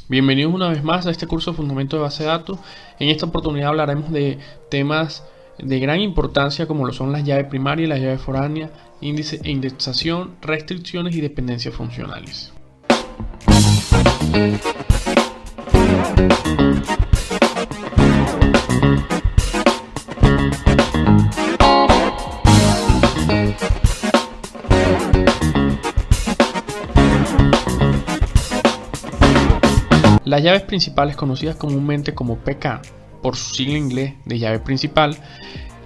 Bienvenidos una vez más a este curso de Fundamento de Base de Datos. En esta oportunidad hablaremos de temas de gran importancia como lo son las llaves primarias y las llaves foráneas, índice e indexación, restricciones y dependencias funcionales. Las llaves principales, conocidas comúnmente como PK, por su sigla en inglés de llave principal,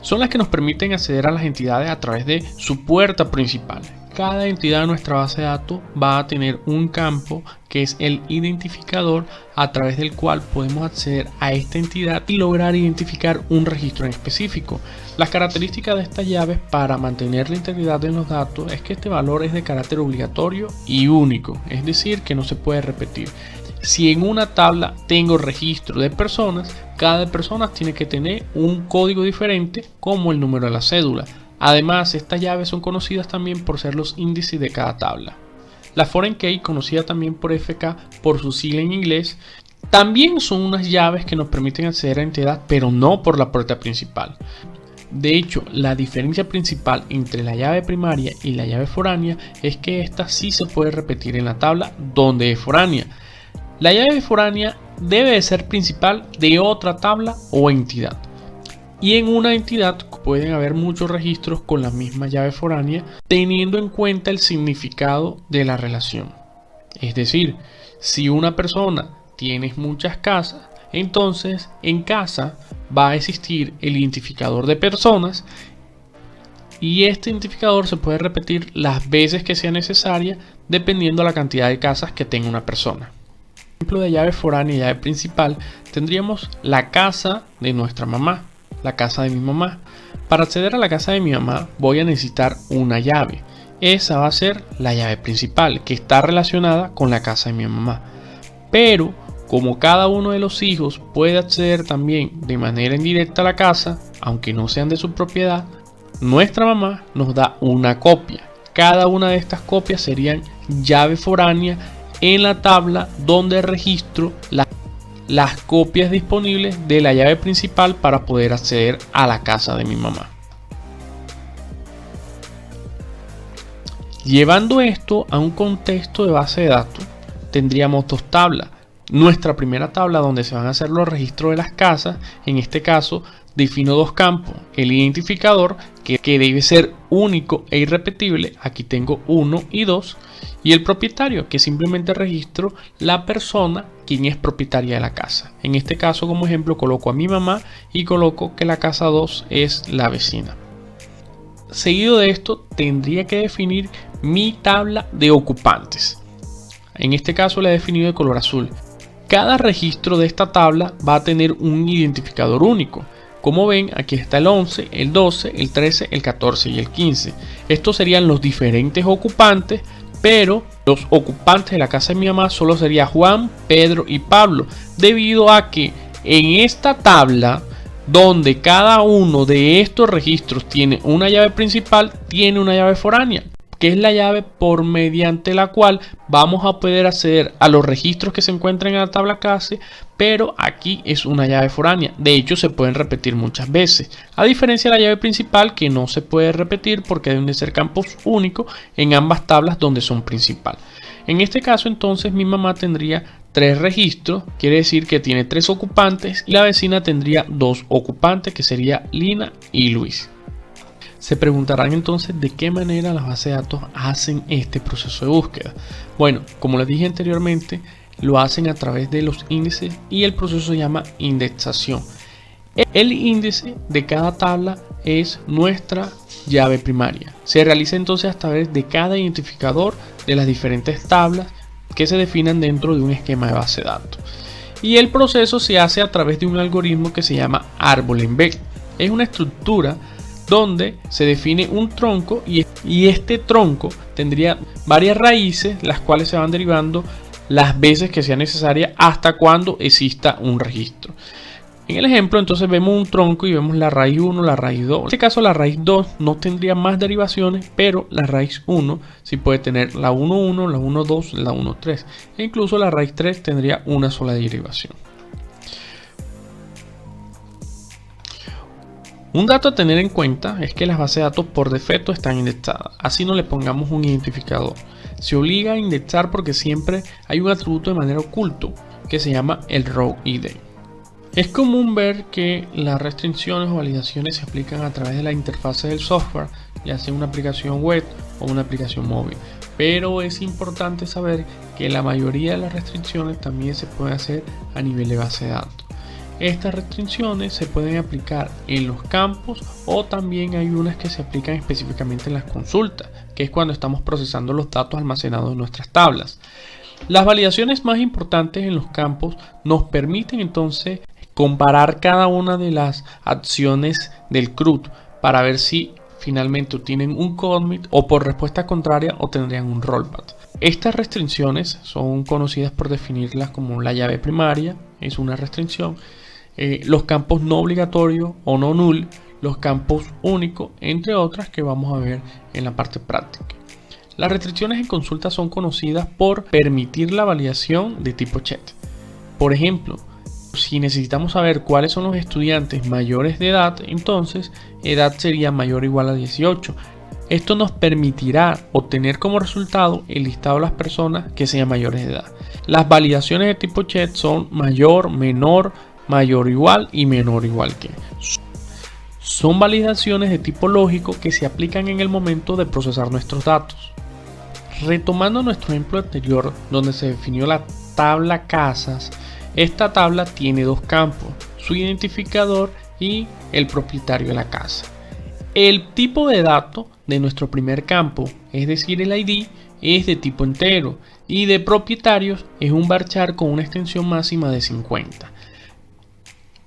son las que nos permiten acceder a las entidades a través de su puerta principal. Cada entidad de nuestra base de datos va a tener un campo que es el identificador a través del cual podemos acceder a esta entidad y lograr identificar un registro en específico. Las características de estas llaves para mantener la integridad de los datos es que este valor es de carácter obligatorio y único, es decir, que no se puede repetir. Si en una tabla tengo registro de personas, cada persona tiene que tener un código diferente como el número de la cédula. Además, estas llaves son conocidas también por ser los índices de cada tabla. La Foreign Key, conocida también por FK por su sigla en inglés, también son unas llaves que nos permiten acceder a la entidad, pero no por la puerta principal. De hecho, la diferencia principal entre la llave primaria y la llave foránea es que esta sí se puede repetir en la tabla donde es foránea. La llave foránea debe de ser principal de otra tabla o entidad. Y en una entidad pueden haber muchos registros con la misma llave foránea, teniendo en cuenta el significado de la relación. Es decir, si una persona tiene muchas casas, entonces en casa va a existir el identificador de personas y este identificador se puede repetir las veces que sea necesaria dependiendo de la cantidad de casas que tenga una persona. Ejemplo de llave foránea y llave principal, tendríamos la casa de nuestra mamá, la casa de mi mamá. Para acceder a la casa de mi mamá voy a necesitar una llave. Esa va a ser la llave principal, que está relacionada con la casa de mi mamá. Pero como cada uno de los hijos puede acceder también de manera indirecta a la casa, aunque no sean de su propiedad, nuestra mamá nos da una copia. Cada una de estas copias serían llave foránea en la tabla donde registro las copias disponibles de la llave principal para poder acceder a la casa de mi mamá. Llevando esto a un contexto de base de datos, tendríamos dos tablas. Nuestra primera tabla donde se van a hacer los registros de las casas, en este caso defino dos campos, el identificador que debe ser único e irrepetible, aquí tengo 1 y 2, y el propietario que simplemente registro la persona quien es propietaria de la casa. En este caso como ejemplo coloco a mi mamá y coloco que la casa 2 es la vecina. Seguido de esto tendría que definir mi tabla de ocupantes. En este caso la he definido de color azul. Cada registro de esta tabla va a tener un identificador único. Como ven, aquí está el 11, el 12, el 13, el 14 y el 15. Estos serían los diferentes ocupantes, pero los ocupantes de la casa de mi mamá solo sería Juan, Pedro y Pablo, debido a que en esta tabla, donde cada uno de estos registros tiene una llave principal, tiene una llave foránea, que es la llave por mediante la cual vamos a poder acceder a los registros que se encuentran en la tabla clase, pero aquí es una llave foránea. De hecho, se pueden repetir muchas veces, a diferencia de la llave principal que no se puede repetir porque deben de ser campos únicos en ambas tablas donde son principal. En este caso, entonces, mi mamá tendría 3 registros, quiere decir que tiene 3 ocupantes, y la vecina tendría 2 ocupantes, que sería Lina y Luis. Se preguntarán entonces de qué manera las bases de datos hacen este proceso de búsqueda. Bueno, como les dije anteriormente, lo hacen a través de los índices y el proceso se llama indexación. El índice de cada tabla es nuestra llave primaria. Se realiza entonces a través de cada identificador de las diferentes tablas que se definan dentro de un esquema de base de datos. Y el proceso se hace a través de un algoritmo que se llama árbol en B. Es una estructura donde se define un tronco y este tronco tendría varias raíces, las cuales se van derivando las veces que sea necesaria hasta cuando exista un registro. En el ejemplo entonces vemos un tronco y vemos la raíz 1, la raíz 2. En este caso la raíz 2 no tendría más derivaciones, pero la raíz 1 sí puede tener la 1,1, la 1,2, la 1,3. E incluso la raíz 3 tendría una sola derivación. Un dato a tener en cuenta es que las bases de datos por defecto están indexadas, así no le pongamos un identificador. Se obliga a indexar porque siempre hay un atributo de manera oculto que se llama el row ID. Es común ver que las restricciones o validaciones se aplican a través de la interfaz del software, ya sea una aplicación web o una aplicación móvil, pero es importante saber que la mayoría de las restricciones también se pueden hacer a nivel de base de datos. Estas restricciones se pueden aplicar en los campos o también hay unas que se aplican específicamente en las consultas, que es cuando estamos procesando los datos almacenados en nuestras tablas. Las validaciones más importantes en los campos nos permiten entonces comparar cada una de las acciones del CRUD para ver si finalmente obtienen un commit o por respuesta contraria obtendrían un rollback. Estas restricciones son conocidas por definirlas como la llave primaria, es una restricción, los campos no obligatorios o no null, los campos únicos, entre otras que vamos a ver en la parte práctica. Las restricciones en consulta son conocidas por permitir la validación de tipo chat. Por ejemplo, si necesitamos saber cuáles son los estudiantes mayores de edad, entonces edad sería mayor o igual a 18. Esto nos permitirá obtener como resultado el listado de las personas que sean mayores de edad. Las validaciones de tipo chat son mayor, menor, mayor o igual y menor o igual que. Son validaciones de tipo lógico que se aplican en el momento de procesar nuestros datos. Retomando nuestro ejemplo anterior donde se definió la tabla casas, esta tabla tiene dos campos, su identificador y el propietario de la casa. El tipo de dato de nuestro primer campo, es decir el ID, es de tipo entero y de propietarios es un varchar con una extensión máxima de 50.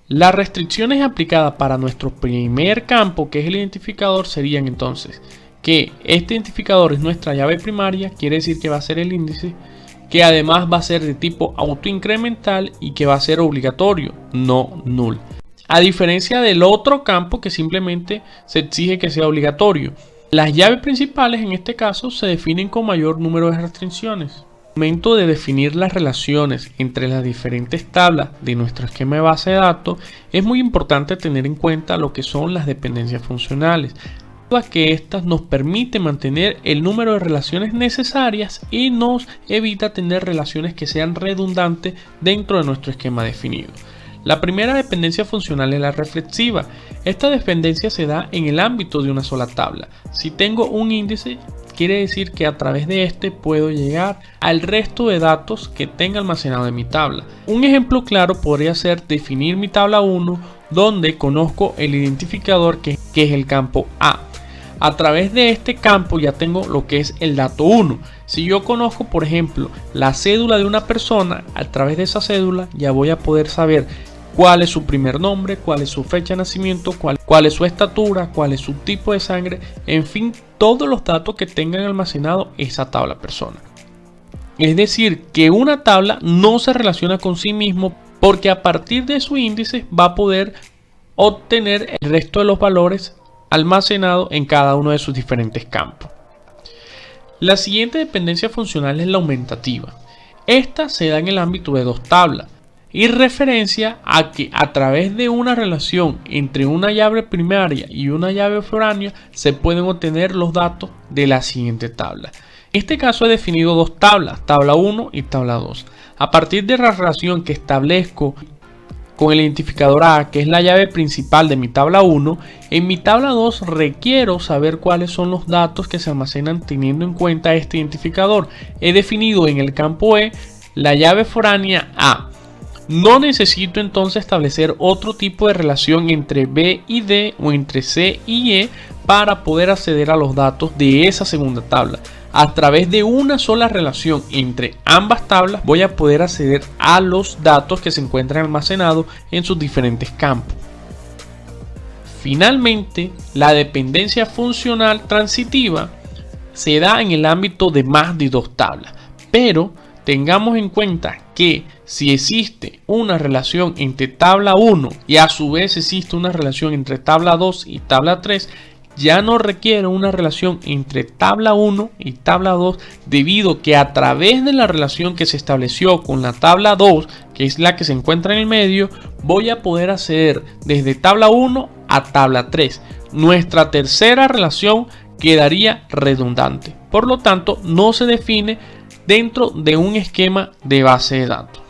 Las restricciones aplicadas para nuestro primer campo, que es el identificador, serían entonces que este identificador es nuestra llave primaria, quiere decir que va a ser el índice, que además va a ser de tipo autoincremental y que va a ser obligatorio, no null. A diferencia del otro campo que simplemente se exige que sea obligatorio. Las llaves principales en este caso se definen con mayor número de restricciones. Al momento de definir las relaciones entre las diferentes tablas de nuestro esquema de base de datos, es muy importante tener en cuenta lo que son las dependencias funcionales, que estas nos permite mantener el número de relaciones necesarias y nos evita tener relaciones que sean redundantes dentro de nuestro esquema definido. La primera dependencia funcional es la reflexiva. Esta dependencia se da en el ámbito de una sola tabla. Si tengo un índice, quiere decir que a través de este puedo llegar al resto de datos que tenga almacenado en mi tabla. Un ejemplo claro podría ser definir mi tabla 1 donde conozco el identificador que es el campo A. A través de este campo ya tengo lo que es el dato 1. Si yo conozco, por ejemplo, la cédula de una persona, a través de esa cédula ya voy a poder saber cuál es su primer nombre, cuál es su fecha de nacimiento, cuál es su estatura, cuál es su tipo de sangre, en fin, todos los datos que tengan almacenado esa tabla persona. Es decir, que una tabla no se relaciona con sí mismo porque a partir de su índice va a poder obtener el resto de los valores almacenado en cada uno de sus diferentes campos. La siguiente dependencia funcional es la aumentativa. Esta se da en el ámbito de dos tablas y referencia a que a través de una relación entre una llave primaria y una llave foránea se pueden obtener los datos de la siguiente tabla. En este caso he definido dos tablas, tabla 1 y tabla 2. A partir de la relación que establezco con el identificador A, que es la llave principal de mi tabla 1, en mi tabla 2 requiero saber cuáles son los datos que se almacenan teniendo en cuenta este identificador. He definido en el campo E la llave foránea A. No necesito entonces establecer otro tipo de relación entre B y D o entre C y E para poder acceder a los datos de esa segunda tabla. A través de una sola relación entre ambas tablas voy a poder acceder a los datos que se encuentran almacenados en sus diferentes campos. Finalmente, la dependencia funcional transitiva se da en el ámbito de más de dos tablas, pero tengamos en cuenta que si existe una relación entre tabla 1 y a su vez existe una relación entre tabla 2 y tabla 3, ya no requiere una relación entre tabla 1 y tabla 2, debido que a través de la relación que se estableció con la tabla 2, que es la que se encuentra en el medio, voy a poder acceder desde tabla 1 a tabla 3. Nuestra tercera relación quedaría redundante, por lo tanto no se define dentro de un esquema de base de datos.